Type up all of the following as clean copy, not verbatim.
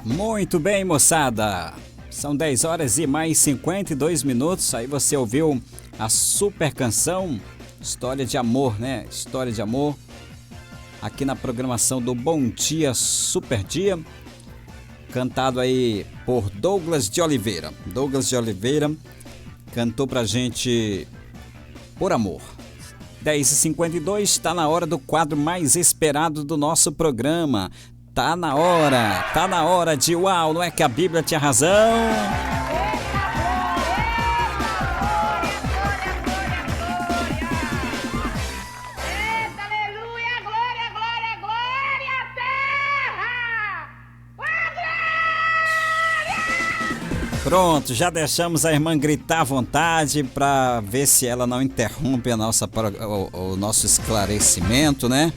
Muito bem, moçada. São 10 horas e mais 52 minutos. Aí você ouviu a super canção História de Amor, né? História de Amor. Aqui na programação do Bom Dia Super Dia. Cantado aí por Douglas de Oliveira. Douglas de Oliveira cantou pra gente Por Amor. 10h52, está na hora do quadro mais esperado do nosso programa. Tá na hora de uau, não é que a Bíblia tinha razão? Eita, aleluia, glória, glória, glória, terra! Glória! Pronto, já deixamos a irmã gritar à vontade para ver se ela não interrompe o nosso esclarecimento, né?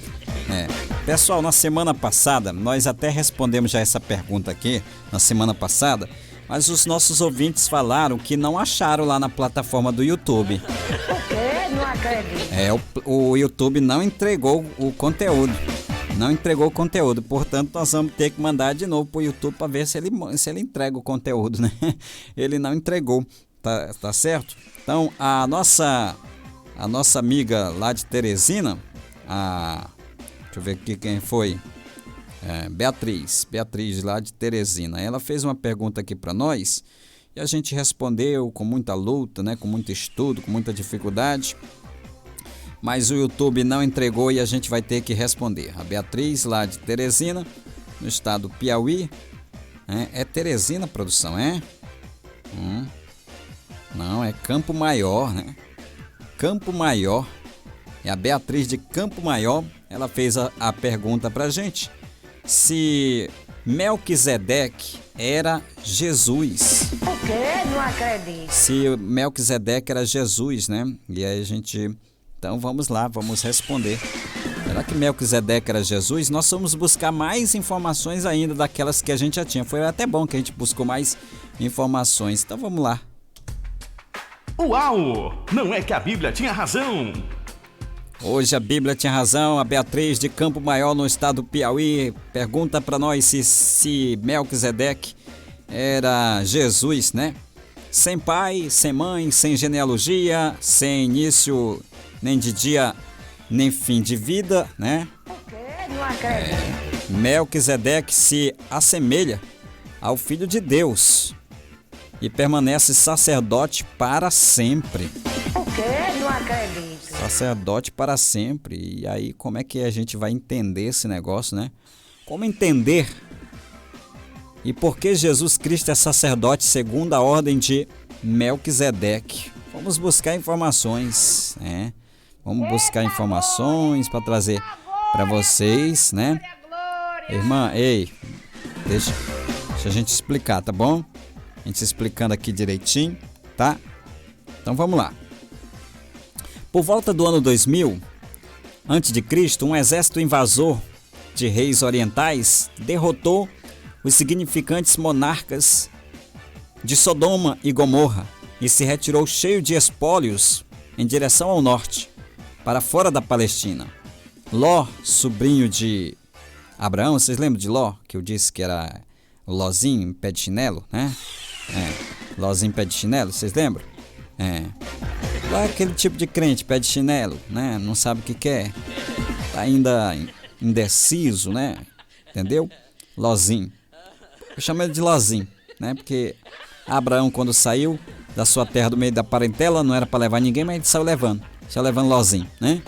Pessoal, na semana passada, nós até respondemos já essa pergunta aqui, na semana passada, mas os nossos ouvintes falaram que não acharam lá na plataforma do YouTube. O quê? Não acredito. O YouTube não entregou o conteúdo. Não entregou o conteúdo, portanto nós vamos ter que mandar de novo pro YouTube para ver se ele entrega o conteúdo, né? Ele não entregou, tá certo? Então a nossa amiga lá de Teresina, deixa eu ver aqui quem foi, Beatriz lá de Teresina, ela fez uma pergunta aqui para nós e a gente respondeu com muita luta, né? Com muito estudo, com muita dificuldade. Mas o YouTube não entregou e a gente vai ter que responder. A Beatriz, lá de Teresina, no estado do Piauí. É Teresina, produção, é? Não, é Campo Maior, né? Campo Maior. É a Beatriz de Campo Maior. Ela fez a pergunta pra gente. Se Melquisedeque era Jesus. O quê? Não acredito. Se Melquisedeque era Jesus, né? E aí a gente... Então vamos lá, vamos responder. Será que Melquisedeque era Jesus? Nós vamos buscar mais informações ainda daquelas que a gente já tinha. Foi até bom que a gente buscou mais informações. Então vamos lá. Uau! Não é que a Bíblia tinha razão! Hoje a Bíblia tinha razão. A Beatriz de Campo Maior, no estado do Piauí, pergunta para nós se Melquisedeque era Jesus, né? Sem pai, sem mãe, sem genealogia, sem início nem de dia, nem fim de vida, né? O quê? Não acredito. Melquisedeque se assemelha ao Filho de Deus e permanece sacerdote para sempre. O quê? Não acredito. Sacerdote para sempre. E aí, como é que a gente vai entender esse negócio, né? Como entender? E por que Jesus Cristo é sacerdote segundo a ordem de Melquisedeque? Vamos buscar informações, né? Vamos buscar informações para trazer para vocês, né? Irmã, ei, deixa a gente explicar, tá bom? A gente explicando aqui direitinho, tá? Então vamos lá. Por volta do ano 2000, antes de Cristo, um exército invasor de reis orientais derrotou os significantes monarcas de Sodoma e Gomorra e se retirou cheio de espólios em direção ao norte, para fora da Palestina. Ló, sobrinho de Abraão, vocês lembram de Ló? Que eu disse que era o Lózinho, pé de chinelo, né? Lózinho, pé de chinelo, vocês lembram? Ló é aquele tipo de crente, pé de chinelo, né? Não sabe o que quer. Tá ainda indeciso, né? Entendeu? Lózinho. Eu chamo ele de Lózinho, né? Porque Abraão, quando saiu da sua terra do meio da parentela, não era para levar ninguém, mas ele saiu levando Lózinho, né?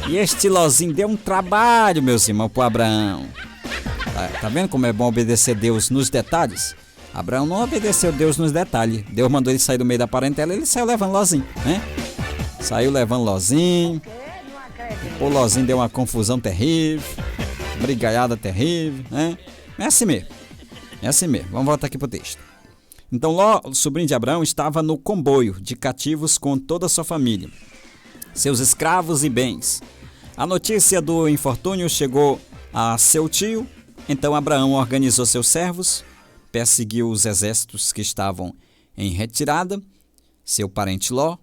E este Lózinho deu um trabalho, meus irmãos, pro Abraão. Tá vendo como é bom obedecer Deus nos detalhes? Abraão não obedeceu Deus nos detalhes. Deus mandou ele sair do meio da parentela, ele saiu levando Lózinho, né? Saiu levando Lózinho. O Lózinho deu uma confusão terrível, brigaiada terrível, né? É assim mesmo. Vamos voltar aqui pro texto. Então Ló, sobrinho de Abraão, estava no comboio de cativos com toda a sua família, seus escravos e bens. A notícia do infortúnio chegou a seu tio, então Abraão organizou seus servos, perseguiu os exércitos que estavam em retirada, seu parente Ló.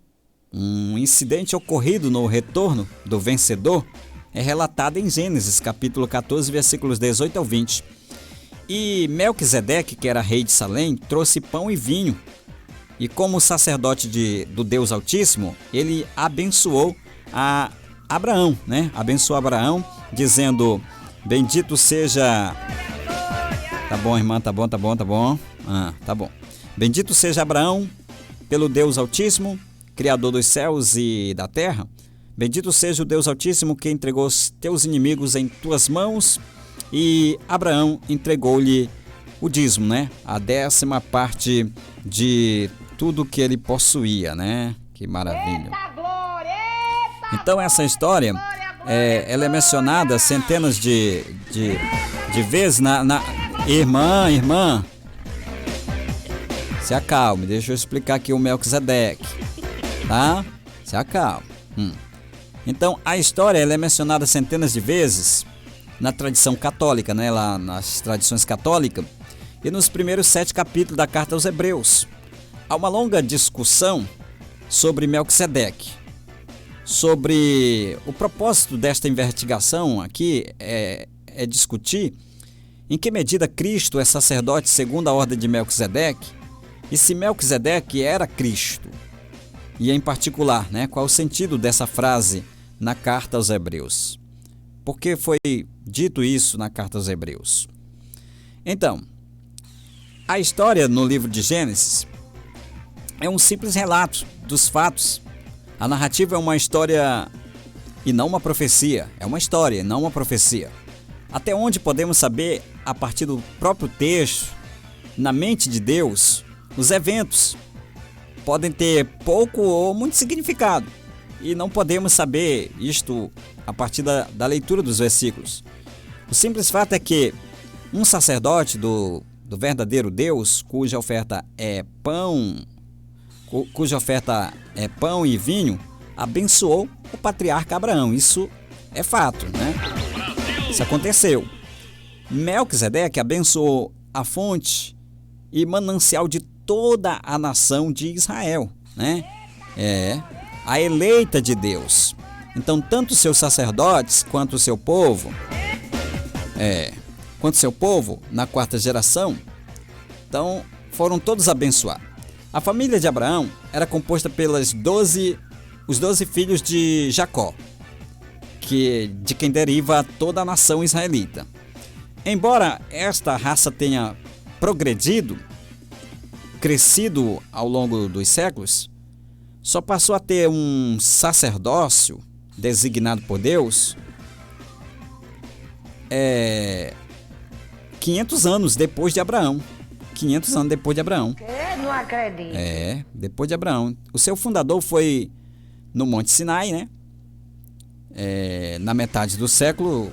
Um incidente ocorrido no retorno do vencedor é relatado em Gênesis, capítulo 14, versículos 18 ao 20. E Melquisedeque, que era rei de Salém, trouxe pão e vinho. E como sacerdote do Deus Altíssimo, ele abençoou a Abraão, né? Abençoou Abraão, dizendo: bendito seja... Tá bom, irmã, tá bom. Tá bom. Bendito seja Abraão pelo Deus Altíssimo, Criador dos céus e da terra. Bendito seja o Deus Altíssimo que entregou os teus inimigos em tuas mãos. E Abraão entregou-lhe o dízimo, né? A 10ª parte de tudo que ele possuía, né? Que maravilha. Então essa história, ela é mencionada centenas de vezes Irmã, se acalme, deixa eu explicar aqui o Melquisedeque, tá? Se acalme. Então a história, ela é mencionada centenas de vezes na tradição católica, né? Lá nas tradições católicas, e nos primeiros 7 capítulos da carta aos Hebreus. Há uma longa discussão sobre Melquisedeque. Sobre o propósito desta investigação aqui é discutir em que medida Cristo é sacerdote segundo a ordem de Melquisedeque e se Melquisedeque era Cristo. E em particular, né, qual é o sentido dessa frase na carta aos Hebreus? Por que foi dito isso na carta aos Hebreus? Então, a história no livro de Gênesis é um simples relato dos fatos. A narrativa é uma história e não uma profecia. É uma história e não uma profecia. Até onde podemos saber, a partir do próprio texto, na mente de Deus, os eventos podem ter pouco ou muito significado. E não podemos saber isto a partir da leitura dos versículos. O simples fato é que um sacerdote do verdadeiro Deus, cuja oferta é pão e vinho, abençoou o patriarca Abraão. Isso é fato, né? Isso aconteceu. Melquisedeque abençoou a fonte e manancial de toda a nação de Israel, né? A eleita de Deus. Então, tanto seus sacerdotes quanto o seu povo, na 4ª geração, então foram todos abençoados. A família de Abraão era composta pelos 12 filhos de Jacó, de quem deriva toda a nação israelita. Embora esta raça tenha crescido ao longo dos séculos, só passou a ter um sacerdócio designado por Deus 500 anos depois de Abraão. 500 anos depois de Abraão. Não acredito. Depois de Abraão. O seu fundador foi no Monte Sinai, né? Na metade do século...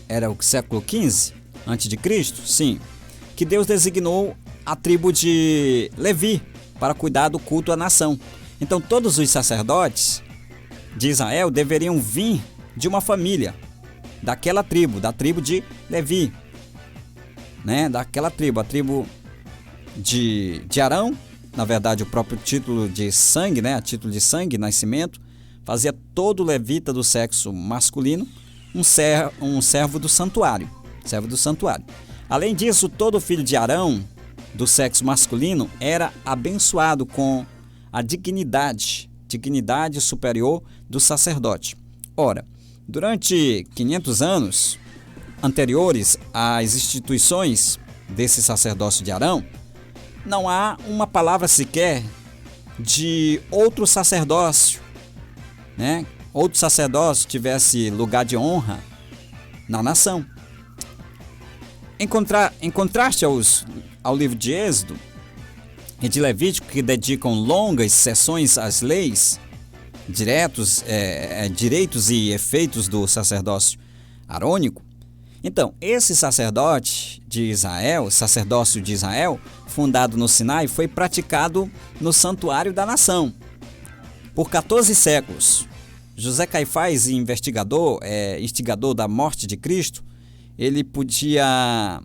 Era o século XV antes de Cristo? Sim. Que Deus designou a tribo de Levi para cuidar do culto à nação. Então todos os sacerdotes de Israel deveriam vir de uma família daquela tribo, da tribo de Levi, né? Daquela tribo, a tribo de Arão. Na verdade, o próprio título de sangue, né? A título de sangue, nascimento, fazia todo levita do sexo masculino um servo do santuário. Além disso, todo filho de Arão do sexo masculino era abençoado com a dignidade superior do sacerdote. Ora, durante 500 anos anteriores às instituições desse sacerdócio de Arão, não há uma palavra sequer de outro sacerdócio, né? Outro sacerdócio tivesse lugar de honra na nação. Em contraste ao livro de Êxodo e de Levítico, que dedicam longas sessões às leis, direitos e efeitos do sacerdócio arônico, então, esse sacerdócio de Israel, fundado no Sinai, foi praticado no santuário da nação por 14 séculos. José Caifás, instigador da morte de Cristo, ele podia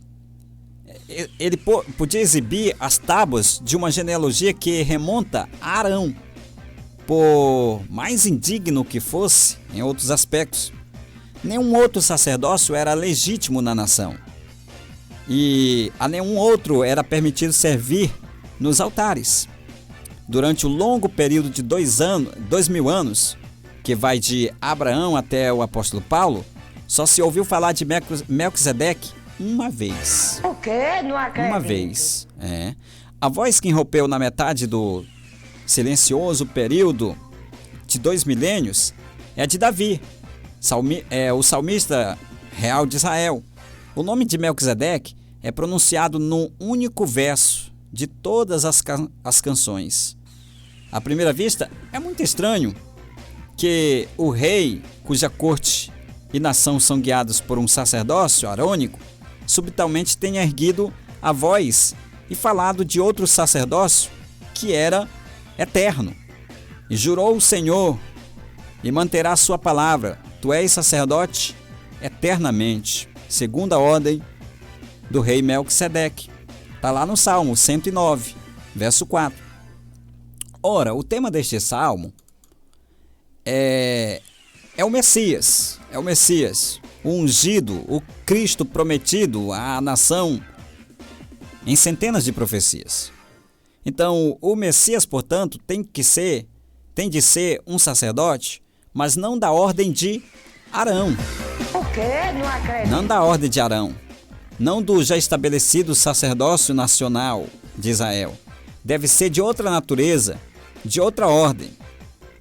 exibir as tábuas de uma genealogia que remonta a Arão, por mais indigno que fosse em outros aspectos. Nenhum outro sacerdócio era legítimo na nação. E a nenhum outro era permitido servir nos altares. Durante o longo período de 2000 anos, que vai de Abraão até o apóstolo Paulo, só se ouviu falar de Melquisedeque uma vez. O quê? Não acredito. Uma vez, A voz que irrompeu na metade do silencioso período de 2 milênios é a de Davi, o salmista real de Israel. O nome de Melquisedeque é pronunciado num único verso de todas as canções. À primeira vista, é muito estranho que o rei, cuja corte e nação são guiados por um sacerdócio arônico, subitamente tenha erguido a voz e falado de outro sacerdócio que era eterno. E jurou o Senhor e manterá sua palavra: tu és sacerdote eternamente, segundo a ordem do rei Melquisedeque. Está lá no Salmo 109, verso 4. Ora, o tema deste salmo é o Messias, o ungido, o Cristo prometido à nação em centenas de profecias. Então, o Messias, portanto, tem de ser um sacerdote, mas não da ordem de Arão. O quê? Não acredito. Não da ordem de Arão, não do já estabelecido sacerdócio nacional de Israel. Deve ser de outra natureza, de outra ordem.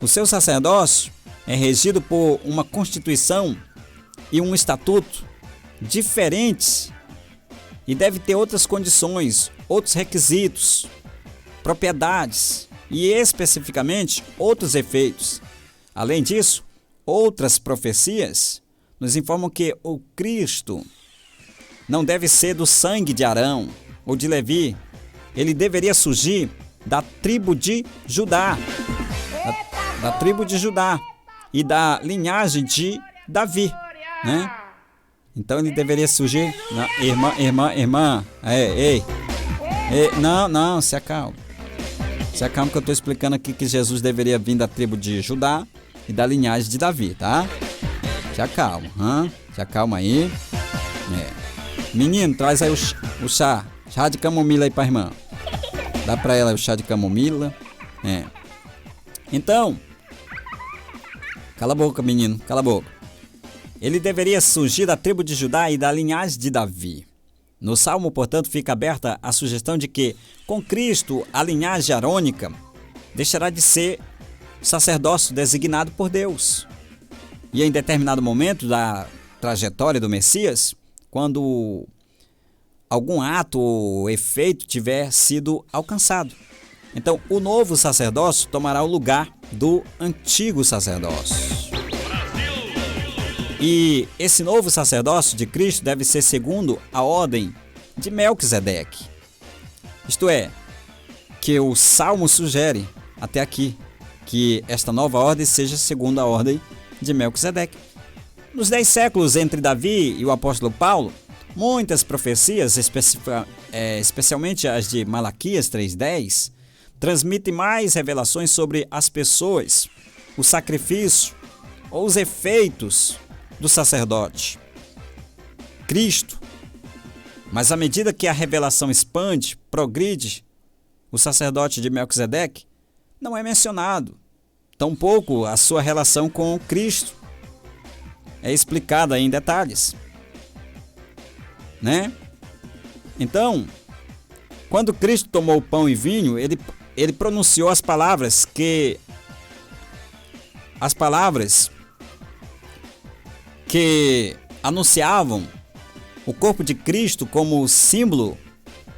O seu sacerdócio é regido por uma constituição e um estatuto diferentes e deve ter outras condições, outros requisitos, propriedades e especificamente outros efeitos. Além disso, outras profecias nos informam que o Cristo não deve ser do sangue de Arão ou de Levi. Ele deveria surgir da tribo de Judá, da tribo de Judá e da linhagem de Davi, né? Então ele deveria surgir... Irmã, ei, não, se acalma. Se acalma que eu estou explicando aqui que Jesus deveria vir da tribo de Judá e da linhagem de Davi, tá? Se acalma aí. Menino, traz aí o chá de camomila aí pra irmã. Dá pra ela o chá de camomila. Então, cala a boca, menino, cala a boca. Ele deveria surgir da tribo de Judá e da linhagem de Davi. No Salmo, portanto, fica aberta a sugestão de que, com Cristo, a linhagem arônica deixará de ser sacerdócio designado por Deus. E em determinado momento da trajetória do Messias, quando algum ato ou efeito tiver sido alcançado, então o novo sacerdócio tomará o lugar do antigo sacerdócio. E esse novo sacerdócio de Cristo deve ser segundo a ordem de Melquisedeque. Isto é, que o Salmo sugere até aqui que esta nova ordem seja segundo a ordem de Melquisedeque. Nos 10 séculos entre Davi e o apóstolo Paulo, muitas profecias, especialmente as de Malaquias 3:10, transmitem mais revelações sobre as pessoas, o sacrifício ou os efeitos do sacerdote, Cristo. Mas à medida que a revelação expande, progride, o sacerdote de Melquisedeque não é mencionado. Tampouco a sua relação com Cristo é explicada em detalhes, né? Então, quando Cristo tomou pão e vinho, ele pronunciou as palavras que anunciavam o corpo de Cristo como símbolo,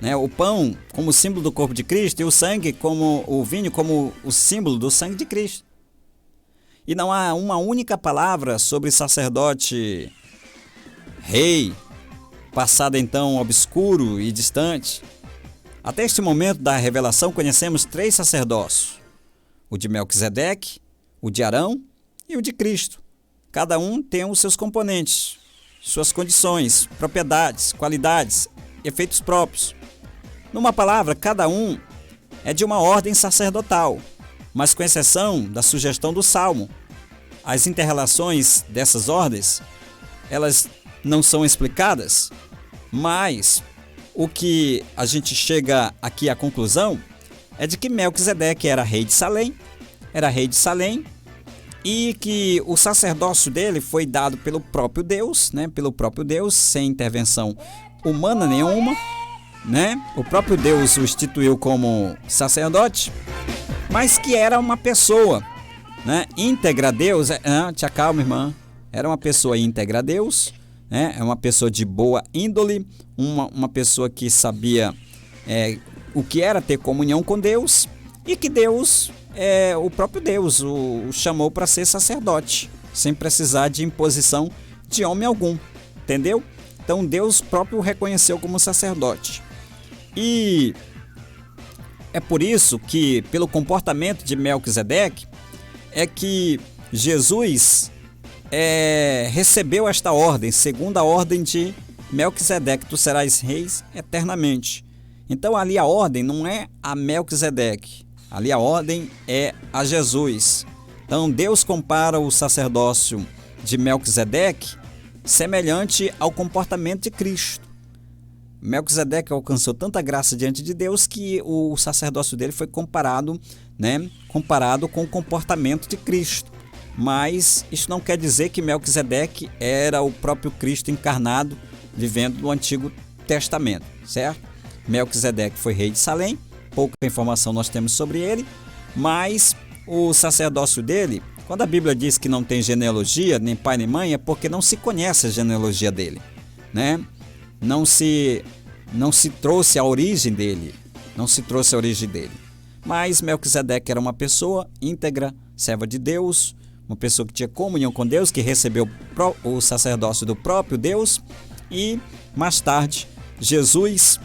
né? O pão como símbolo do corpo de Cristo e o sangue como o vinho como o símbolo do sangue de Cristo. E não há uma única palavra sobre sacerdote rei, passado então obscuro e distante. Até este momento da revelação conhecemos 3 sacerdócios: o de Melquisedeque, o de Arão e o de Cristo. Cada um tem os seus componentes, suas condições, propriedades, qualidades, efeitos próprios. Numa palavra, cada um é de uma ordem sacerdotal, mas com exceção da sugestão do Salmo, as inter-relações dessas ordens elas não são explicadas, mas o que a gente chega aqui à conclusão é de que Melquisedeque era rei de Salém, e que o sacerdócio dele foi dado pelo próprio Deus, né? Pelo próprio Deus, sem intervenção humana nenhuma, né? O próprio Deus o instituiu como sacerdote, mas que era uma pessoa, né? Íntegra a Deus. Te acalma, irmã. Era uma pessoa íntegra a Deus, né? É uma pessoa de boa índole, uma pessoa que sabia o que era ter comunhão com Deus, e que Deus, o próprio Deus, o chamou para ser sacerdote, sem precisar de imposição de homem algum, entendeu? Então Deus próprio o reconheceu como sacerdote. E é por isso que, pelo comportamento de Melquisedeque, é que Jesus recebeu esta ordem, segunda a ordem de Melquisedeque: tu serás reis eternamente. Então ali a ordem não é a Melquisedeque, ali a ordem é a Jesus. Então Deus compara o sacerdócio de Melquisedeque semelhante ao comportamento de Cristo. Melquisedeque alcançou tanta graça diante de Deus que o sacerdócio dele foi comparado com o comportamento de Cristo. Mas isso não quer dizer que Melquisedeque era o próprio Cristo encarnado vivendo no Antigo Testamento, certo? Melquisedeque foi rei de Salém, pouca informação nós temos sobre ele, mas o sacerdócio dele, quando a Bíblia diz que não tem genealogia, nem pai nem mãe, é porque não se conhece a genealogia dele, né? Não se trouxe a origem dele, Mas Melquisedeque era uma pessoa íntegra, serva de Deus, uma pessoa que tinha comunhão com Deus, que recebeu o sacerdócio do próprio Deus, e mais tarde Jesus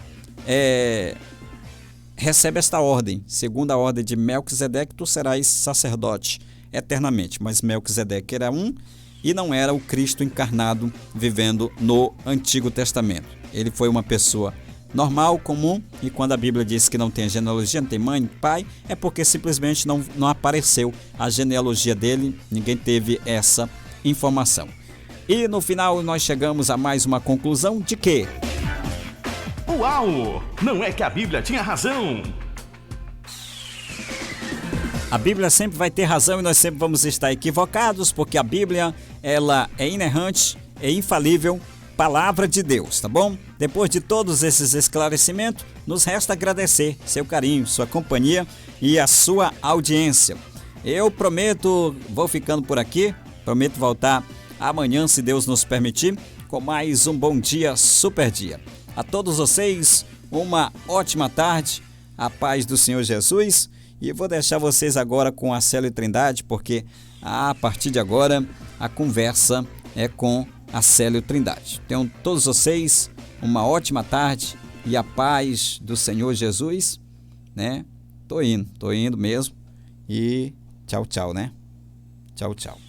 recebe esta ordem, segunda a ordem de Melquisedeque: tu serás sacerdote eternamente. Mas Melquisedeque era e não era o Cristo encarnado vivendo no Antigo Testamento. Ele foi uma pessoa normal, comum, e quando a Bíblia diz que não tem genealogia, não tem mãe, pai, é porque simplesmente não apareceu a genealogia dele, ninguém teve essa informação. E no final nós chegamos a mais uma conclusão de que Uau! Não é que a Bíblia tinha razão? a Bíblia sempre vai ter razão e nós sempre vamos estar equivocados, porque a Bíblia, ela é inerrante, é infalível, palavra de Deus, tá bom? Depois de todos esses esclarecimentos, nos resta agradecer seu carinho, sua companhia e a sua audiência. Eu prometo, vou ficando por aqui, prometo voltar amanhã, se Deus nos permitir, com mais um Bom Dia, Super Dia. A todos vocês, uma ótima tarde, a paz do Senhor Jesus, e vou deixar vocês agora com a Célio Trindade, porque a partir de agora a conversa é com a Célio Trindade. Tenham todos vocês uma ótima tarde e a paz do Senhor Jesus, né? Tô indo mesmo, e tchau, tchau, né? Tchau, tchau.